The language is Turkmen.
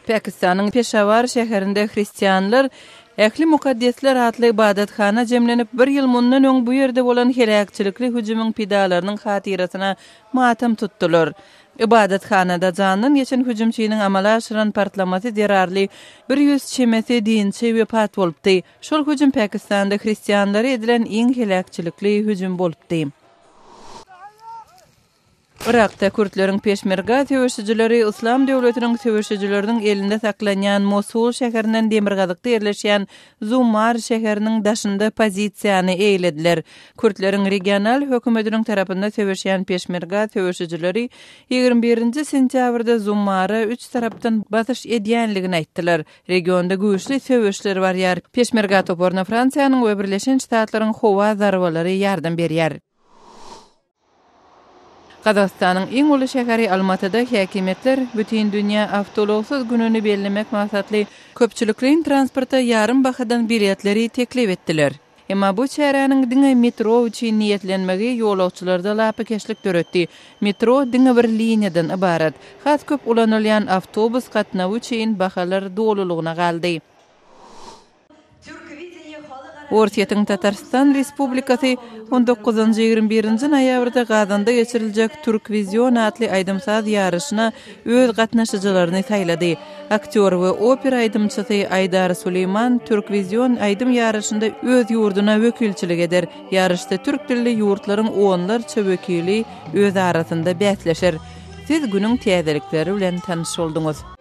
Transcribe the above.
Pakistan'ın Peshawar şäherinde hristiýanlar Ähli mukaddesler adly ibadatxana jemlenip 1 ýyl mundan öň bu ýerde bolan helakçylykly hüjümüň pidalarynyň hatyrasyna matam tutdular. Ibadatxanada janyň geçen hüjümçiniň amala aşyran partlamasy derarly 100 çemeti dinçi wepat bolupdy. Şol hüjüm Pakistanda hristiýanlara edilen iň helakçylykly hüjüm bolupdy. Irak'ta Kürtleriň peşmerga töweşijileri Islam döwletiniň töweşijileriniň elinde saklanýan Mosul şäherinden Demirgazykda ýerleşýän Zumar şäheriniň daşynda pozisiýany eýlediler. Kürtleriň regional hökümetiniň tarapynda töweşýän peşmerga töweşijileri 21 sentýabrda Zumara 3 tarapdan batyş edýänligini aýtdylar. Regionda güýçli töweşler barýar. Peşmerga toporuna Fransiýanyň we Birleşen Ştatlaryň howa zarbalary ýardam berýär. Kazakstanyň iň uly şäheri Almatyda häkimetler bütün dünýä awtologsyz gününi bellemek maksatly köpçülikliň transporta ýarym bahadan biletleri teklip etdiler. Emma bu çäräniň diňe metro üçin niýetlenmegi ýolagçylarda lapykeşlik döretdi. Metro diňe bir liniýadan ibarat. Has köp ulanylýan awtobus gatnawy üçin bahalar dolulugyna galdy. Ortiýetiň Tatarstan Respublikasy 19-21 noýabrda Gazanda geçiriljek Türkvizion adly aýdymsaz ýarışyna öz gatnaşyjylaryny saýlady. Aktyor we opera aýdymçysy Aydar Suleyman Türkvizion aýdym ýarışynda öz ýurduna wekilçilik eder. Ýarışda türk dilli ýurtlaryň onlarça wekili öz arasynda bäsleşer. Siz günüň täzelikleri bilen tanyş boldunuz.